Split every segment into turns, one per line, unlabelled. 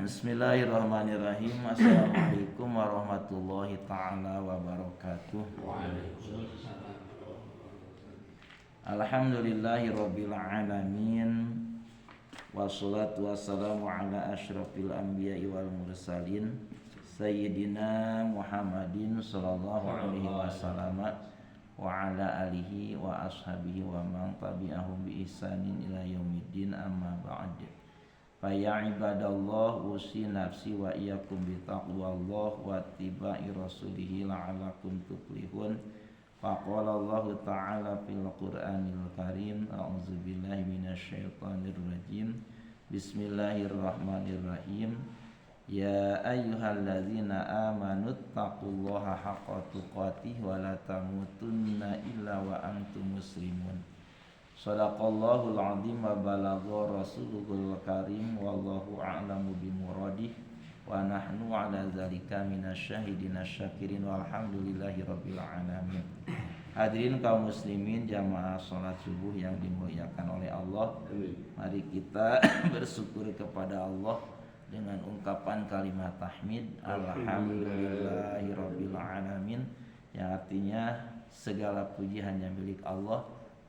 Bismillahirrahmanirrahim. Assalamualaikum warahmatullahi ta'ala wabarakatuh. Alhamdulillahi rabbil alamin. Wassalatu wassalamu ala asyrafil anbiya'i wal mursalin Sayyidina Muhammadin sallallahu alaihi wasallam wa ala alihi wa ashabihi wa man tabi'ahum bi ihsanin ila yaumiddin, amma ba'd. Fa ya ibadallah, usi nafsi wa iyyakum bi taqwallah wa ittiba'i rasulih la'allakum tuflihun. Faqala Allah ta'ala fil Qur'anil Karim, a'udzu billahi minasyaitonir rajim. Bismillahirrahmanirrahim. Ya ayyuhalladzina amanu taqullaha haqqa tuqatih wa la tamutunna illa wa antum muslimun. Shadaqallahul azim wa balagha rasuluhul karim, wallahu a'lamu bimuradih, wa nahnu ala zalika minasyahidin asyakirin, walhamdulillahi rabbil alamin. Hadirin kaum muslimin jamaah salat subuh yang dimuliakan oleh Allah, mari kita bersyukur kepada Allah dengan ungkapan kalimat tahmid alhamdulillahi rabbil alamin, yang artinya segala puji hanya milik Allah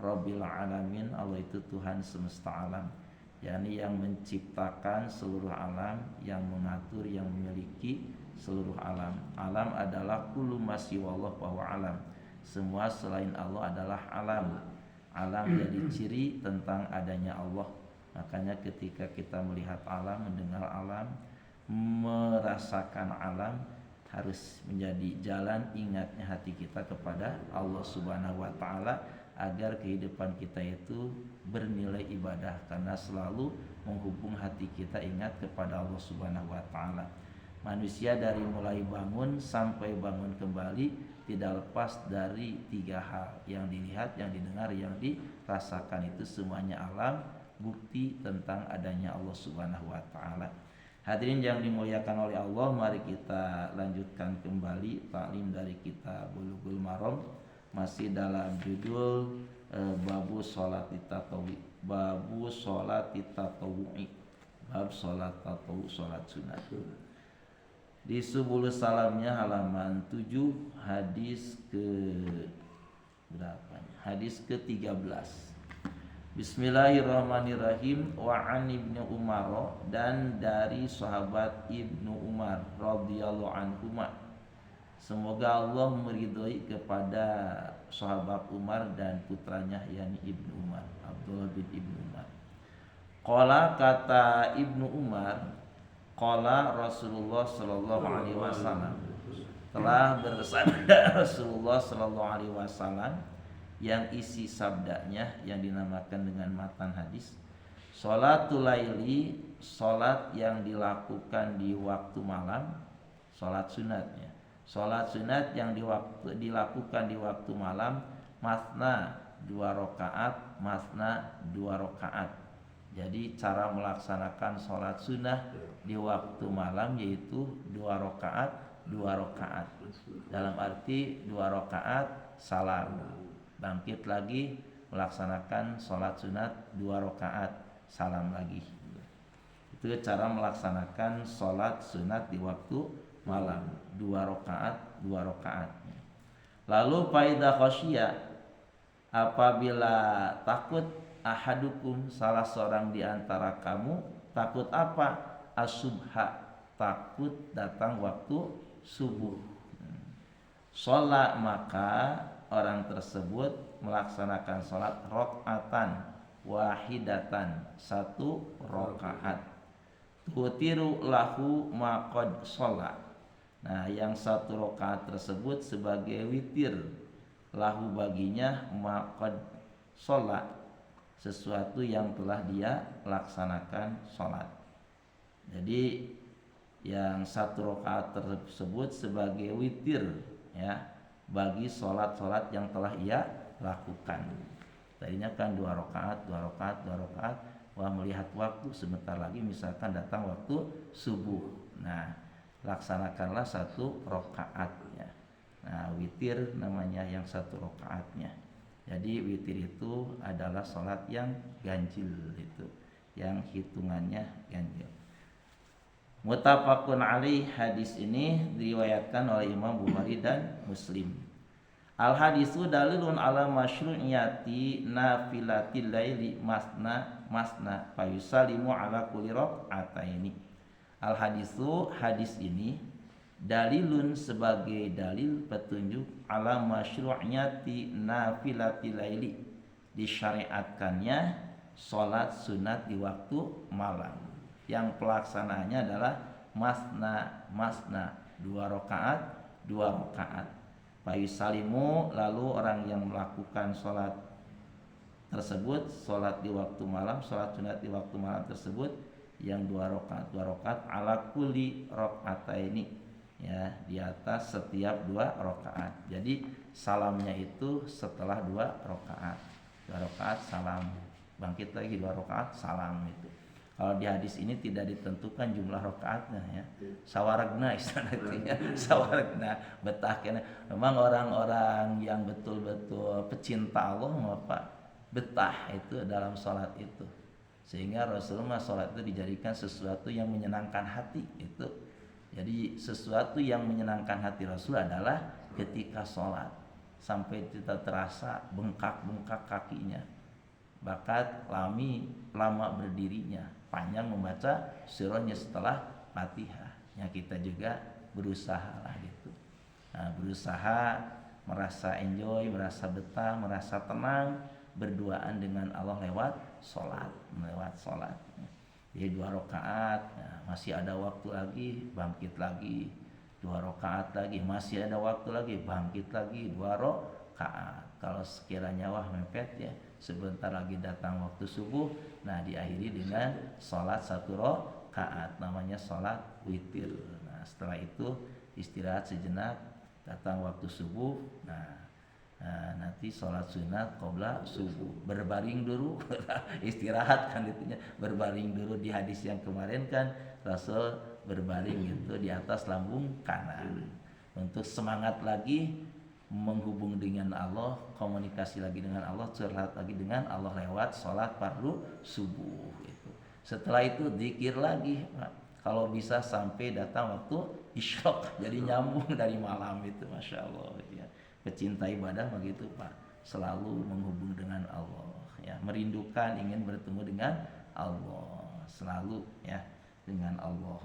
Rabbil alamin. Allah itu Tuhan semesta alam, yakni yang menciptakan seluruh alam, yang mengatur, yang memiliki seluruh alam. Alam adalah kullu ma siwallah bahwa alam, semua selain Allah adalah alam. Alam jadi ciri tentang adanya Allah. Makanya ketika kita melihat alam, mendengar alam, merasakan alam, harus menjadi jalan ingatnya hati kita kepada Allah Subhanahu wa ta'ala, agar kehidupan kita itu bernilai ibadah, karena selalu menghubung hati kita ingat kepada Allah Subhanahu wa ta'ala. Manusia dari mulai bangun sampai bangun kembali tidak lepas dari tiga hal: yang dilihat, yang didengar, yang dirasakan. Itu semuanya alam, bukti tentang adanya Allah Subhanahu wa ta'ala. Hadirin yang dimuliakan oleh Allah, mari kita lanjutkan kembali taklim dari kitab Bulughul Maram, masih dalam judul babu sholati tatawwi, babu sholati tatawwi, bab sholat tatawwu, sholat sunat. Di Subul Salamnya halaman 7, hadis ke berapa? Hadis ke-13. Bismillahirrahmanirrahim. Wa an Ibnu Umar, dan dari sahabat Ibnu Umar radhiyallahu anhuma, semoga Allah meridhoi kepada sahabat Umar dan putranya, yakni Ibnu Umar, Abdullah bin Ibnu Umar. Qala, kata Ibnu Umar, qala Rasulullah sallallahu alaihi wasallam, telah bersabda Rasulullah sallallahu alaihi wasallam, yang isi sabdanya yang dinamakan dengan matan hadis, sholatul laili, sholat yang dilakukan di waktu malam, sholat sunatnya. Sholat sunat yang dilakukan di waktu malam, masna 2 rakaat, masna 2 rakaat. Jadi cara melaksanakan sholat sunnah di waktu malam yaitu 2 rakaat, 2 rakaat. Dalam arti 2 rakaat salam, bangkit lagi melaksanakan sholat sunat 2 rakaat, salam lagi. Itu cara melaksanakan sholat sunat di waktu malam, 2 rakaat, 2 rakaat. Lalu faida khasyiya, apabila takut, ahadukum, salah seorang di antara kamu, takut apa? Asubha, takut datang waktu subuh. Sholat, maka orang tersebut melaksanakan sholat rakaatan wahidatan, 1 rakaat. Tutiru lahu maqad sholat. Nah, yang 1 rakaat tersebut sebagai witir, lahu baginya, maqad sholat, sesuatu yang telah dia laksanakan sholat. Jadi yang 1 rakaat tersebut sebagai witir, ya, bagi sholat-sholat yang telah ia lakukan. Tadinya kan 2 rakaat, 2 rakaat, 2 rakaat. Wah, melihat waktu sebentar lagi misalkan datang waktu subuh. Nah, laksanakanlah 1 rakaatnya. Nah, witir namanya yang 1 rakaatnya. Jadi witir itu adalah sholat yang ganjil, itu yang hitungannya ganjil. Muttafaqun alaih, hadis ini diriwayatkan oleh Imam Bukhari dan Muslim. Al hadisu dalilun ala masyru'iyati nafilatil laili masna masna fayusalimu ala kulli rakaataini. Al hadisu, hadis ini dalilun sebagai dalil petunjuk ala masyru'iyati nafilatil laili, disyariatkannya salat sunat di waktu malam yang pelaksananya adalah masna masna, 2 rakaat. Fayusalimu, lalu orang yang melakukan sholat tersebut, sholat di waktu malam, sholat sunat di waktu malam tersebut yang 2 rakaat ala kulli rakaataini, ya, di atas setiap 2 rakaat. Jadi salamnya itu setelah 2 rakaat, 2 rakaat salam, bangkit lagi 2 rakaat salam itu. Kalau di hadis ini tidak ditentukan jumlah rakaatnya, ya. Sawaragna istilahnya, sawaragna, betah kena. Memang orang-orang yang betul-betul pecinta Allah apa betah itu dalam sholat itu. Sehingga Rasulullah sholat itu dijadikan sesuatu yang menyenangkan hati itu. Jadi sesuatu yang menyenangkan hati Rasul adalah ketika sholat, sampai kita terasa bengkak-bengkak kakinya, bakat lama berdirinya, panjang membaca surahnya setelah Fatihah. Ya, kita juga berusaha lah gitu. Nah, berusaha merasa enjoy, merasa betah, merasa tenang berduaan dengan Allah lewat sholat. Jadi 2 rakaat, nah, masih ada waktu lagi, bangkit lagi 2 rakaat lagi, masih ada waktu lagi, bangkit lagi 2 rakaat. Kalau sekiranya mepet, ya, sebentar lagi datang waktu subuh, nah diakhiri dengan sholat 1 rakaat, namanya sholat witir. Nah setelah itu istirahat sejenak, datang waktu subuh, nah nanti sholat sunat qobla subuh, berbaring dulu istirahat kan itunya, berbaring dulu. Di hadis yang kemarin kan Rasul berbaring gitu di atas lambung kanan untuk semangat lagi menghubung dengan Allah, komunikasi lagi dengan Allah, curhat lagi dengan Allah lewat sholat fardu subuh itu. Setelah itu zikir lagi, Pak. Kalau bisa sampai datang waktu isyraq, jadi nyambung dari malam itu, masya Allah ya. Pecinta ibadah begitu, Pak, selalu menghubung dengan Allah, ya, merindukan, ingin bertemu dengan Allah selalu, ya, dengan Allah,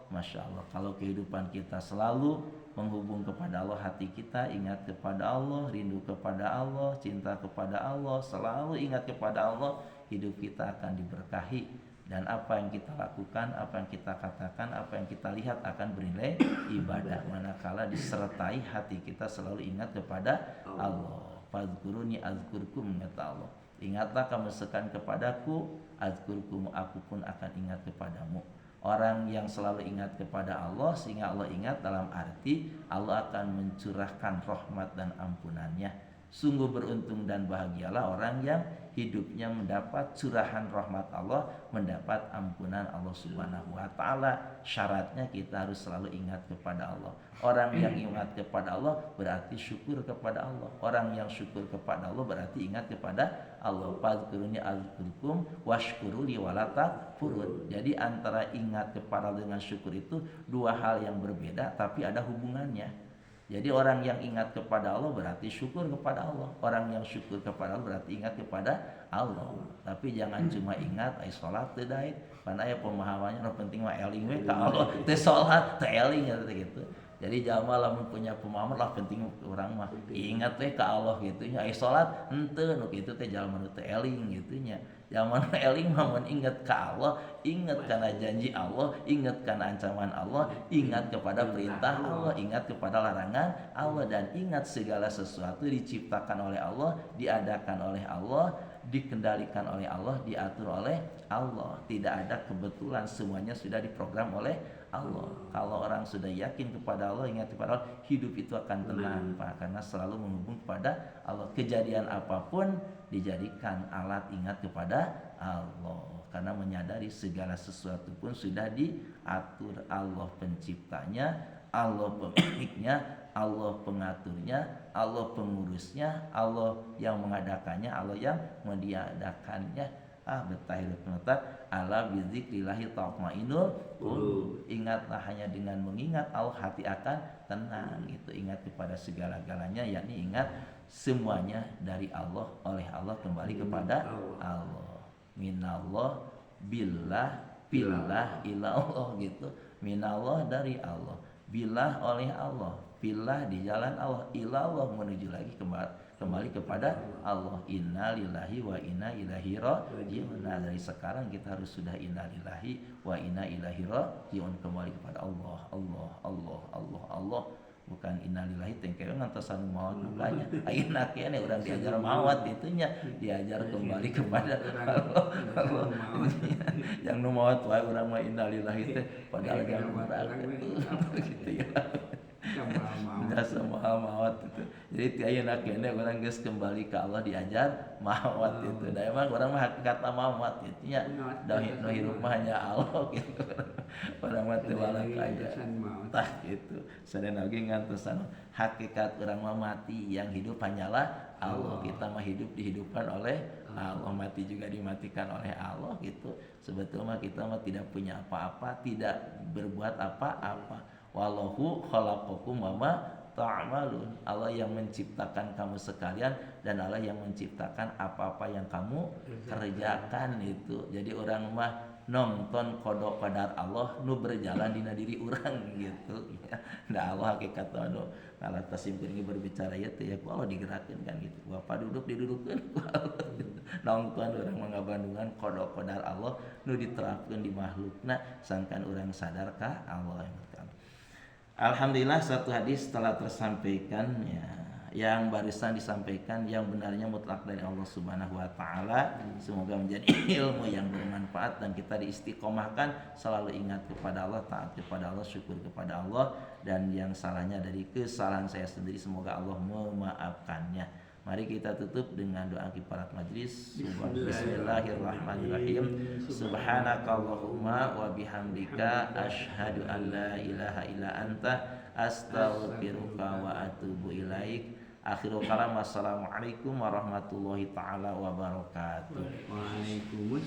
masya Allah. Kalau kehidupan kita selalu menghubung kepada Allah, hati kita ingat kepada Allah, rindu kepada Allah, cinta kepada Allah, selalu ingat kepada Allah, hidup kita akan diberkahi, dan apa yang kita lakukan, apa yang kita katakan, apa yang kita lihat akan bernilai ibadah manakala disertai hati kita selalu ingat kepada Allah. Fadzkuruni azkurkum, kata Allah, ingatlah kamu sekalian kepadaku, azkurkum, aku pun akan ingat kepadamu. Orang yang selalu ingat kepada Allah, sehingga Allah ingat dalam arti Allah akan mencurahkan rahmat dan ampunannya. Sungguh beruntung dan bahagialah orang yang hidupnya mendapat curahan rahmat Allah, mendapat ampunan Allah Subhanahu wa taala. Syaratnya kita harus selalu ingat kepada Allah. Orang yang ingat kepada Allah berarti syukur kepada Allah. Orang yang syukur kepada Allah berarti ingat kepada Allah. Fadzkuruni azkurkum washkuruli wala takfurun. Jadi antara ingat kepada Allah dengan syukur itu 2 hal yang berbeda, tapi ada hubungannya. Jadi orang yang ingat kepada Allah berarti syukur kepada Allah. Orang yang syukur kepada Allah berarti ingat kepada Allah. Tapi jangan cuma ingat ai salat teu daek. Pan aya pemahamannya nu penting mah eling we ka Allah, teu salat teu eling gitu. Jadi jamaah lamun punya pemahaman lah penting urang mah ingat we ka Allah gitu nya. Ai salat henteu nu kitu teh jalma nu teu eling gitu nya. Zaman eling mah mun ingat ka Allah, ingat kana janji Allah, ingat kana ancaman Allah, ingat kepada perintah Allah, ingat kepada larangan Allah, dan ingat segala sesuatu diciptakan oleh Allah, diadakan oleh Allah, dikendalikan oleh Allah, diatur oleh Allah. Tidak ada kebetulan, semuanya sudah diprogram oleh Allah. Kalau orang sudah yakin kepada Allah, ingat kepada Allah, hidup itu akan tenang, Pak, karena selalu menghubung kepada Allah. Kejadian apapun dijadikan alat ingat kepada Allah, karena menyadari segala sesuatu pun sudah diatur Allah penciptanya, Allah pemiliknya, Allah pengaturnya, Allah pengurusnya, Allah yang mengadakannya, Allah yang meniadakannya, betah hidup nata ala bizikrillahi tatmainul qulub. Ingatlah hanya dengan mengingat Allah hati akan tenang. Itu ingat kepada segala-galanya, yakni ingat semuanya dari Allah, oleh Allah, kembali kepada Allah. Minallah, billah, billah ilallah gitu. Minallah dari Allah, billah oleh Allah, billah di jalan Allah, ilallah menuju lagi kembali kepada Allah. Inna lillahi wa inna ilaihi raji'un. Nah, dari sekarang kita harus sudah inna lillahi wa inna ilaihi raji'un, kembali kepada Allah, Allah, Allah, Allah, Allah. Bukan innalillahi tengke ngantosan maut mukanya. Ayeuna kene urang diajar maut itunya, diajar kembali kepada Allah. Allah. Yang nu maut wae urang mah innalillahi teh padahal yang urang gitu ya. Mahal maut itu. Jadi ti ayeuna kene urang geus kembali ke Allah diajar maut itu. Da emang urang mah hakikatna maut itu nya. Da hirup mah hanya Allah gitu. Urang mah teu walak aja. Tah gitu. Sadena ge ngantosan hakikat urang mah mati, yang hidup hanyalah Allah. Kita mah hidup dihidupkan oleh Allah, mati juga dimatikan oleh Allah gitu. Sebetulnya kita mah tidak punya apa-apa, tidak berbuat apa-apa. Wallahu khalaqakum wa ma ta'malun. Allah yang menciptakan kamu sekalian, dan Allah yang menciptakan apa-apa yang kamu kerjakan itu. Jadi orang mah nonton kodok qadar Allah nu berjalan dina diri urang gitu ya. Nah, Allah hakikat anu kalau tasimkeun ge berbicara ya teh ya ku Allah digerakkeun kan gitu. Bapak duduk didudukkeun ku Allah gitu. Nonton urang mah ngabandungan kodok qadar Allah nu diterapkeun di makhlukna sangkan urang sadar ka Allah. Alhamdulillah, satu hadis telah tersampaikan ya, yang barusan disampaikan yang benarnya mutlak dari Allah Subhanahu wa taala. Semoga menjadi ilmu yang bermanfaat dan kita diistiqomahkan selalu ingat kepada Allah, taat kepada Allah, syukur kepada Allah, dan yang salahnya dari kesalahan saya sendiri semoga Allah memaafkannya. Mari kita tutup dengan doa kifarat majlis. Bismillahirrahmanirrahim. Subhanakallahumma wa bihamdika asyhadu an la ilaha illa anta astaghfiruka wa atubu ilaik. Akhirul kalam, wassalamualaikum warahmatullahi taala wabarakatuh.
Waalaikumsalam.